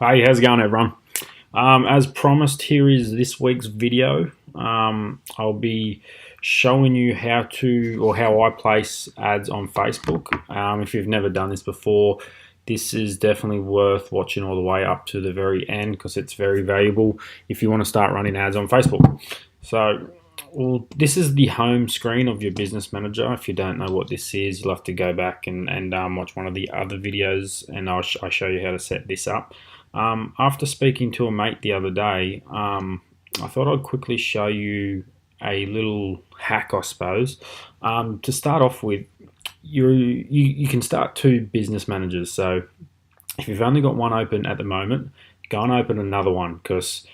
Hey, how's it going, everyone? As promised, here is this week's video. I'll be showing you how I place ads on Facebook. If you've never done this before, this is definitely worth watching all the way up to the very end because it's very valuable if you want to start running ads on Facebook. So, this is the home screen of your business manager. If you don't know what this is, you'll have to go back and watch one of the other videos, and I'll show you how to set this up. After speaking to a mate the other day, I thought I'd quickly show you a little hack, I suppose. To start off with, you can start two business managers. So if you've only got one open at the moment, go and open another one because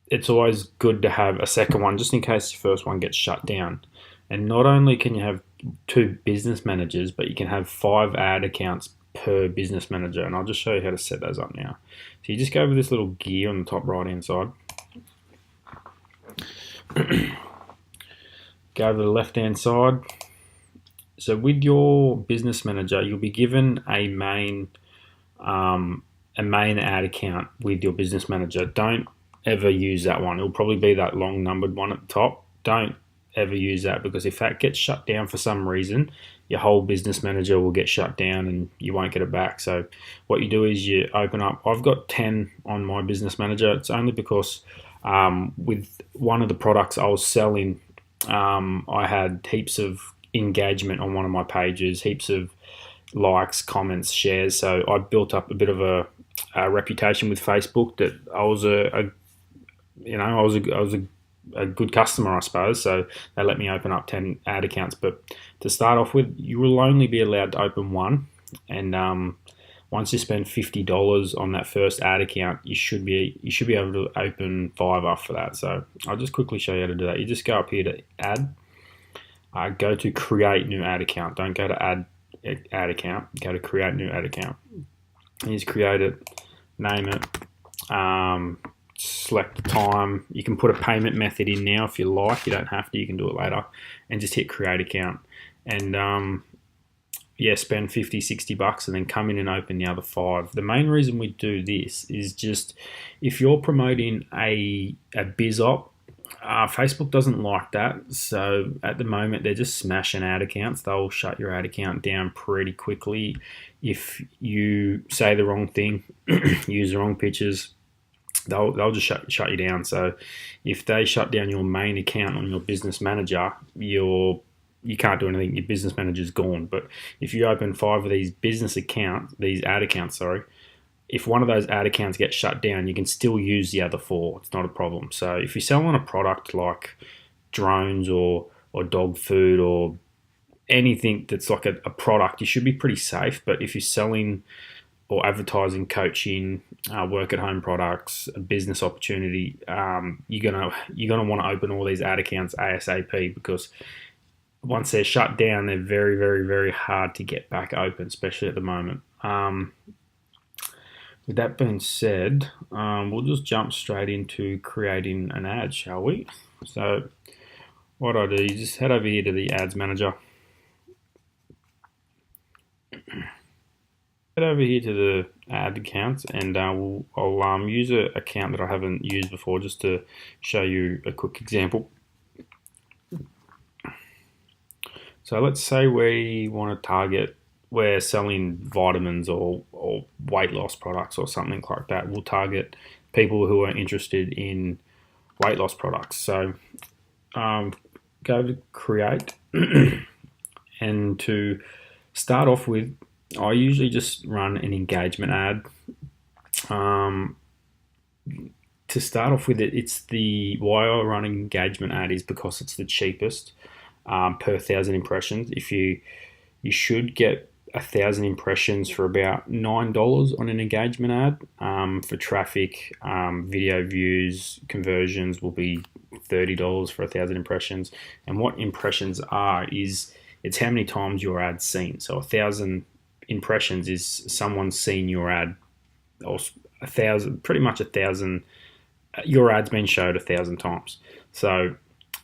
it's always good to have a second one just in case your first one gets shut down. And not only can you have two business managers, but you can have 5 ad accounts per business manager, and I'll just show you how to set those up now. So you just go over this little gear on the top right hand side, go over the left hand side. So with your business manager, you'll be given a main ad account with your business manager. Don't ever use that one. It'll probably be that long numbered one at the top. Don't ever use that, because if that gets shut down for some reason, your whole business manager will get shut down and you won't get it back. So what you do is you open up, I've got 10 on my business manager. It's only because with one of the products I was selling, I had heaps of engagement on one of my pages, heaps of likes, comments, shares. So I built up a bit of a reputation with Facebook that I was a good customer, I suppose. So they let me open up 10 ad accounts. But to start off with, you will only be allowed to open one. And once you spend $50 on that first ad account, you should be able to open 5 after that. So I'll just quickly show you how to do that. You just go up here to add, go to create new ad account. Don't go to add account. Go to create new ad account. And you just create it, name it. Select the time. You can put a payment method in now if you like. You don't have to. You can do it later. And just hit create account. And spend $50-$60 and then come in and open the other 5. The main reason we do this is just if you're promoting a biz op, Facebook doesn't like that. So at the moment, they're just smashing ad accounts. They'll shut your ad account down pretty quickly if you say the wrong thing, use the wrong pictures. They'll just shut you down. So if they shut down your main account on your business manager, you can't do anything. Your business manager's gone. But if you open 5 of these ad accounts, if one of those ad accounts gets shut down, you can still use the other 4. It's not a problem. So if you're selling a product like drones or dog food or anything that's like a product, you should be pretty safe. But if you're selling or advertising, coaching, work at home products, a business opportunity, you're gonna want to open all these ad accounts ASAP, because once they're shut down, they're very, very, very hard to get back open, especially at the moment. With that being said, we'll just jump straight into creating an ad, shall we? So what I do is just head over here to the ads manager. Head over here to the ad accounts, and I'll use an account that I haven't used before just to show you a quick example. So let's say we want to target, we're selling vitamins or weight loss products or something like that. We'll target people who are interested in weight loss products. So go to create, and to start off with, I usually just run an engagement ad. To start off with, why I run an engagement ad is because it's the cheapest per 1,000 impressions. You should get 1,000 impressions for about $9 on an engagement ad. For traffic, video views, conversions will be $30 for 1,000 impressions. And what impressions are is it's how many times your ad's seen. So 1,000 impressions is someone's seen your ad, or 1,000, pretty much 1,000. Your ad's been showed 1,000 times. So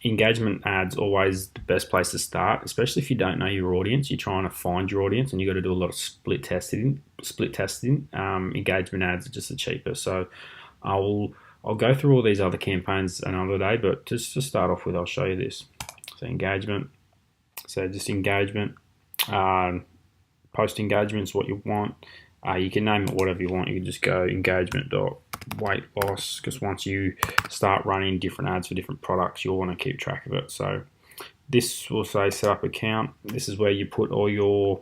engagement ads always the best place to start, especially if you don't know your audience. You're trying to find your audience, and you got to do a lot of split testing. Engagement ads are just the cheapest. So I'll go through all these other campaigns another day, but just to start off with, I'll show you this. So engagement. So just engagement. Post engagement is what you want. You can name it whatever you want. You can just go engagement.weight loss, because once you start running different ads for different products, you'll want to keep track of it. So this will say set up account. This is where you put all your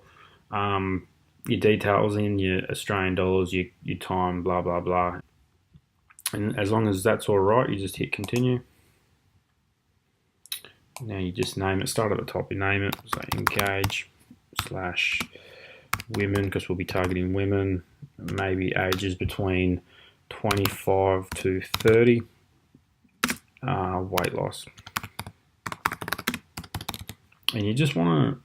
details in, your Australian dollars, your time, blah blah blah. And as long as that's all right, you just hit continue. Now you just name it. Start at the top. You name it. So engage / women, because we'll be targeting women, maybe ages between 25 to 30. Weight loss. And you just want to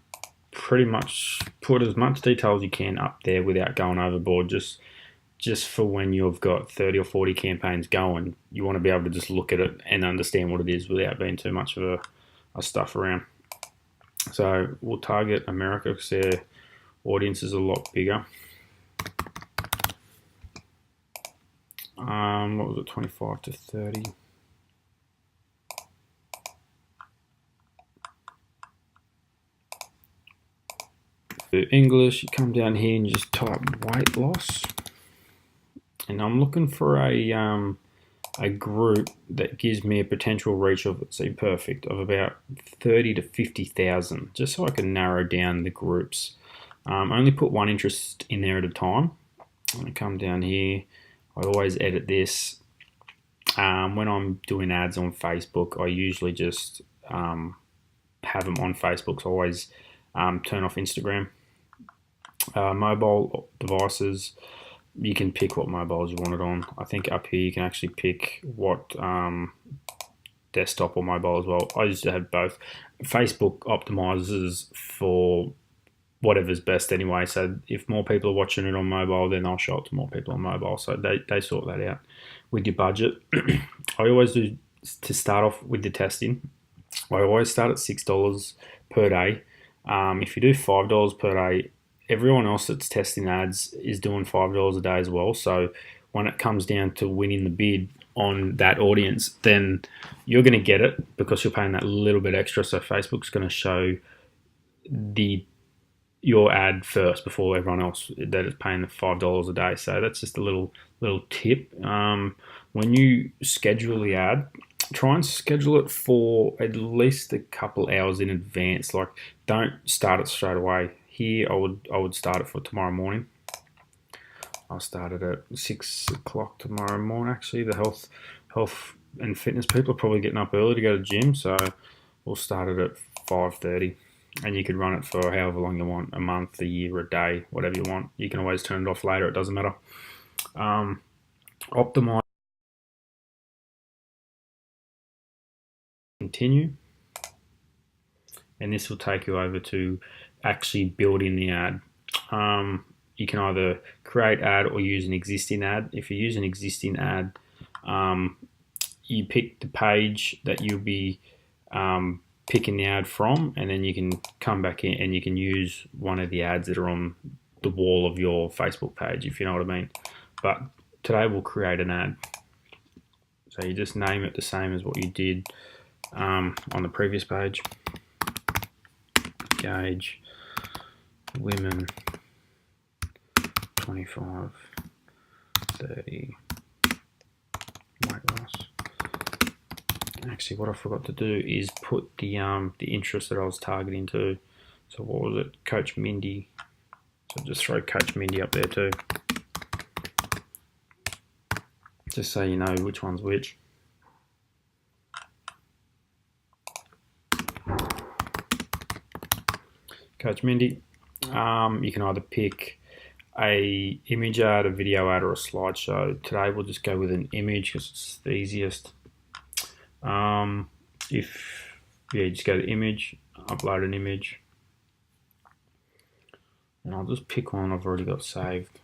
pretty much put as much detail as you can up there without going overboard. Just for when you've got 30 or 40 campaigns going, you want to be able to just look at it and understand what it is without being too much of a stuff around. So we'll target America because their audience is a lot bigger. What was it, 25 to 30? For English, you come down here and you just type weight loss. And I'm looking for a group that gives me a potential reach of, let's say, perfect, of about 30 to 50,000, just so I can narrow down the groups. Only put one interest in there at a time. I'm going to come down here. I always edit this. When I'm doing ads on Facebook, I usually just have them on Facebook, so I always turn off Instagram. Mobile devices, you can pick what mobiles you want it on. I think up here you can actually pick what desktop or mobile as well. I used to have both. Facebook optimizes for whatever's best anyway, so if more people are watching it on mobile, then I'll show it to more people on mobile, so they sort that out. With your budget, I always do, to start off with the testing, I always start at $6 per day. If you do $5 per day, everyone else that's testing ads is doing $5 a day as well, so when it comes down to winning the bid on that audience, then you're going to get it because you're paying that little bit extra, so Facebook's going to show your ad first before everyone else that is paying the $5 a day. So that's just a little tip. When you schedule the ad, try and schedule it for at least a couple hours in advance. Like, don't start it straight away. Here, I would start it for tomorrow morning. I'll start it at 6 o'clock tomorrow morning. Actually, the health and fitness people are probably getting up early to go to the gym, so we'll start it at 5:30. And you can run it for however long you want, a month, a year, a day, whatever you want. You can always turn it off later, it doesn't matter. Optimize, continue, and this will take you over to actually building the ad. You can either create ad or use an existing ad. If you use an existing ad, you pick the page that you'll be picking the ad from, and then you can come back in and you can use one of the ads that are on the wall of your Facebook page, if you know what I mean. But today we'll create an ad. So you just name it the same as what you did on the previous page. Engage women 25 30 weight loss. Actually, what I forgot to do is put the interest that I was targeting to. So what was it? Coach Mindy. So just throw Coach Mindy up there too, just so you know which one's which. Coach Mindy. You can either pick a image ad, a video ad, or a slideshow. Today we'll just go with an image because it's the easiest. Just go to image, upload an image, and I'll just pick one I've already got saved.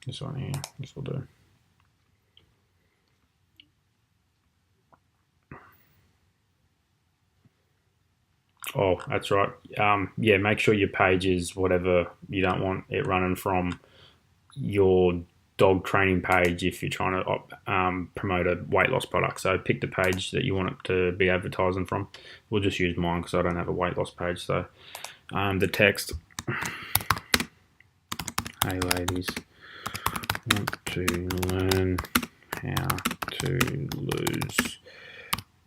This one here, this will do. Oh, that's right. Yeah, make sure your page is whatever you don't want it running from your dog training page if you're trying to promote a weight loss product. So pick the page that you want it to be advertising from. We'll just use mine because I don't have a weight loss page. So the text, hey ladies, want to learn how to lose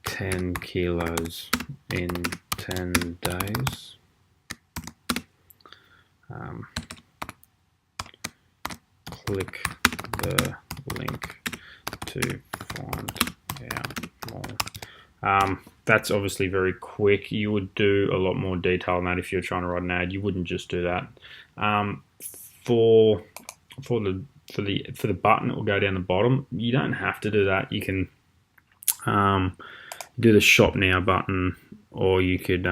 10 kilos in 10 days. Click the link to find out more. That's obviously very quick. You would do a lot more detail than that if you're trying to write an ad. You wouldn't just do that. For the button, it will go down the bottom. You don't have to do that. You can do the shop now button, or you could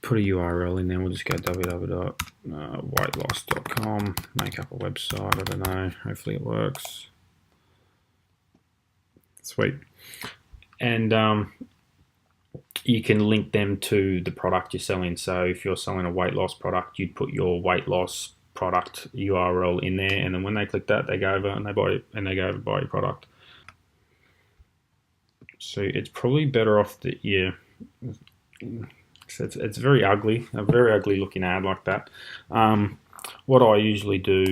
put a URL in there. We'll just go www.weightloss.com, make up a website. I don't know, hopefully it works. Sweet. And you can link them to the product you're selling. So if you're selling a weight loss product, you'd put your weight loss product URL in there, and then when they click that, they go over and they buy your product. So it's probably better off that you. So it's very ugly, a very ugly looking ad like that. What I usually do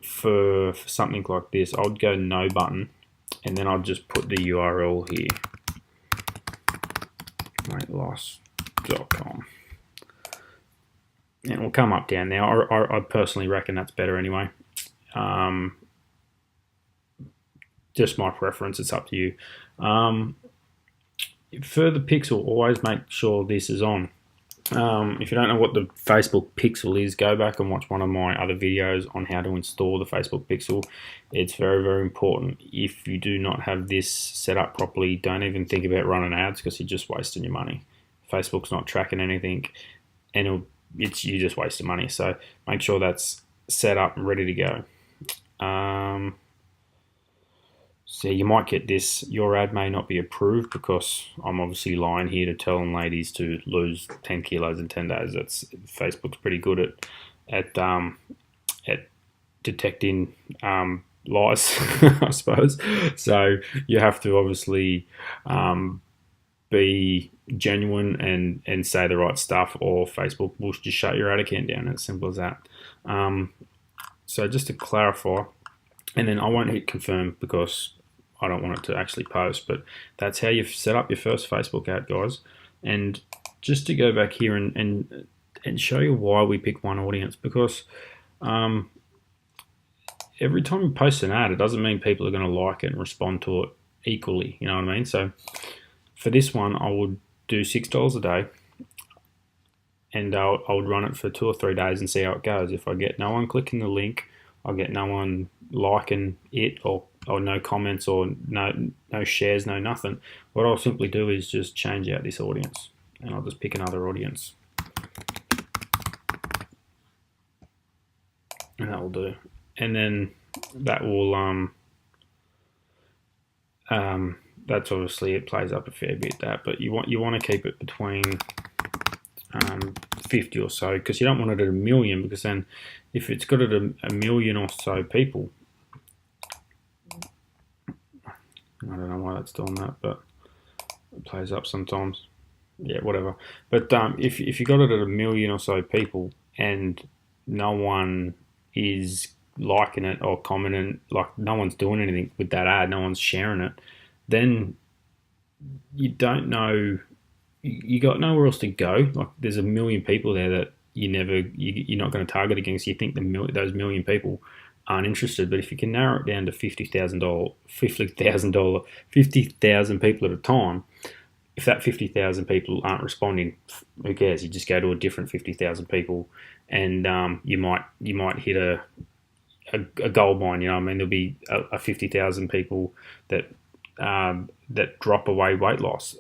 for something like this, I would go no button, and then I'll just put the URL here, weightloss.com. And it will come up down now. I personally reckon that's better anyway. Just my preference, it's up to you. For the pixel, always make sure this is on. If you don't know what the Facebook pixel is, go back and watch one of my other videos on how to install the Facebook pixel. It's very, very important. If you do not have this set up properly, don't even think about running ads because you're just wasting your money. Facebook's not tracking anything, and you're just wasting money. So make sure that's set up and ready to go. So you might get this, your ad may not be approved because I'm obviously lying here to telling ladies to lose 10 kilos in 10 days. Facebook's pretty good at detecting lies, I suppose. So you have to obviously be genuine and say the right stuff, or Facebook will just shut your ad account down. It's simple as that. So just to clarify, and then I won't hit confirm because I don't want it to actually post, but that's how you set up your first Facebook ad, guys. And just to go back here and show you why we pick one audience, because every time you post an ad, it doesn't mean people are going to like it and respond to it equally, you know what I mean? So for this one, I would do $6 a day, and I would run it for 2 or 3 days and see how it goes. If I get no one clicking the link, I'll get no one liking it, or no comments, or no shares, no nothing, what I'll simply do is just change out this audience, and I'll just pick another audience, and that will do. And then that will that's obviously, it plays up a fair bit, that, but you want to keep it between 50 or so, because you don't want it at 1 million, because then if it's got it at 1 million or so people, I don't know why that's doing that, but it plays up sometimes. Yeah, whatever. But if you got it at 1 million or so people and no one is liking it or commenting, like no one's doing anything with that ad, no one's sharing it, then you don't know, you got nowhere else to go. Like there's 1 million people there that you're not going to target against. You think those 1 million people aren't interested, but if you can narrow it down to 50,000 people at a time, if that 50,000 people aren't responding, who cares? You just go to a different 50,000 people, and you might hit a gold mine. You know what I mean? There'll be a 50,000 people that drop away weight loss.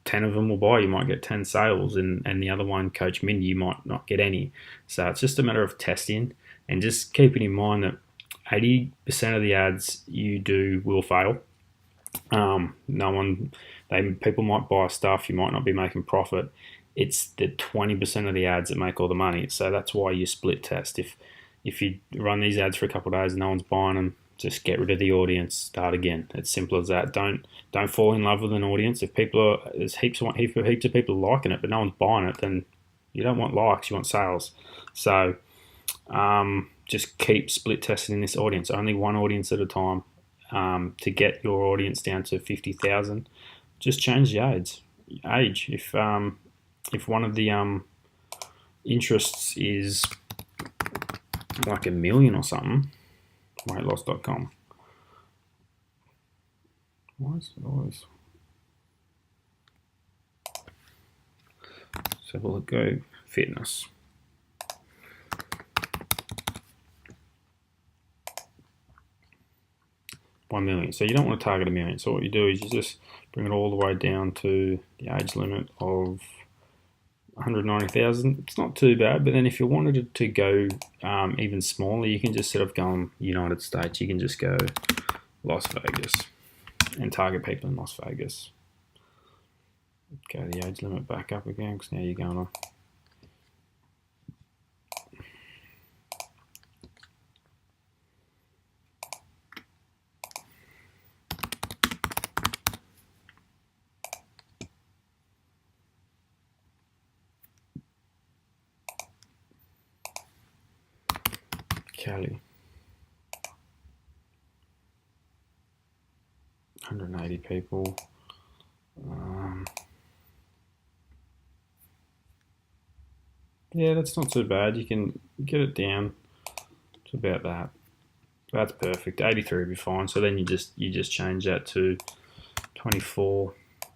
10 of them will buy. You might get 10 sales, and the other one, Coach Mindy, you might not get any. So it's just a matter of testing And just keeping in mind that 80% of the ads you do will fail. People might buy stuff, you might not be making profit. It's the 20% of the ads that make all the money. So that's why you split test. If you run these ads for a couple of days and no one's buying them, just get rid of the audience, start again. It's simple as that. Don't fall in love with an audience. If there's heaps of people liking it, but no one's buying it, then you don't want likes, you want sales. So just keep split testing in this audience. Only one audience at a time. To get your audience down to 50,000, just change the age. If one of the interests is like 1 million or something, weightloss.com. Why is it always? So we'll go fitness. $1 million. So you don't want to target 1 million. So what you do is you just bring it all the way down to the age limit of 190,000. It's not too bad, but then if you wanted it to go even smaller, you can just sort of go on United States. You can just go Las Vegas and target people in Las Vegas. Go the age limit back up again because now you're going on. Cali. 180 people. Yeah, that's not too bad. You can get it down to about that. That's perfect. 83 would be fine. So then you just change that to 24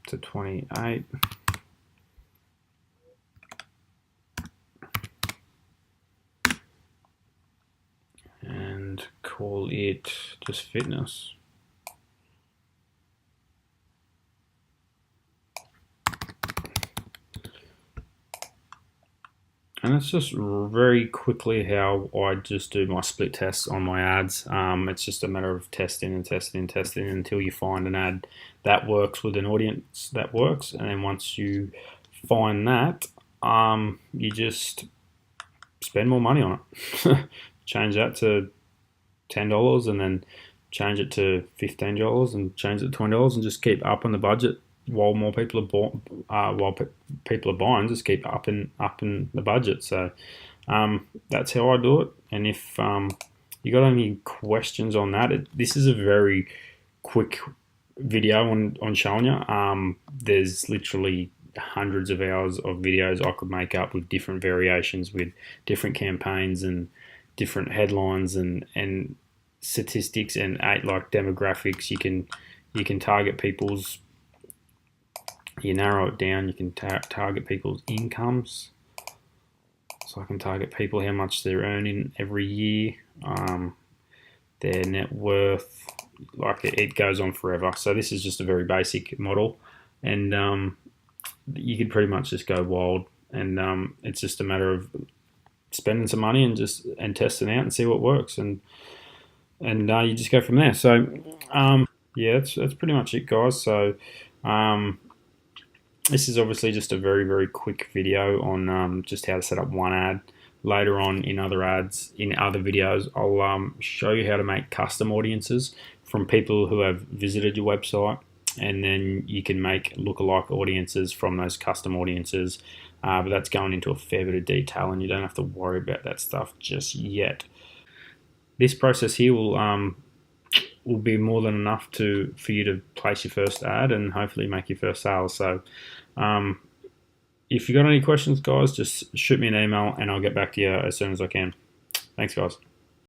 to 28. And call it just fitness. And that's just very quickly how I just do my split tests on my ads. It's just a matter of testing until you find an ad that works with an audience that works. And then once you find that, you just spend more money on it. Change that to $10 and then change it to $15 and change it to $20 and just keep upping the budget while more people are people are buying. Just keep upping the budget. So that's how I do it. And if you got any questions on that, this is a very quick video on showing you. There's literally hundreds of hours of videos I could make up with different variations, with different campaigns and different headlines and statistics and like demographics. You can target people's. You narrow it down. You can target people's incomes. So I can target people how much they're earning every year, their net worth. Like it goes on forever. So this is just a very basic model, and you could pretty much just go wild. And it's just a matter of spending some money and testing out and see what works, and you just go from there. So yeah, that's pretty much it, guys. So this is obviously just a very, very quick video on just how to set up one ad. Later on in other videos, I'll show you how to make custom audiences from people who have visited your website, and then you can make lookalike audiences from those custom audiences. But that's going into a fair bit of detail, and you don't have to worry about that stuff just yet. This process here will be more than enough for you to place your first ad and hopefully make your first sale. So if you got any questions, guys, just shoot me an email and I'll get back to you as soon as I can. Thanks, guys.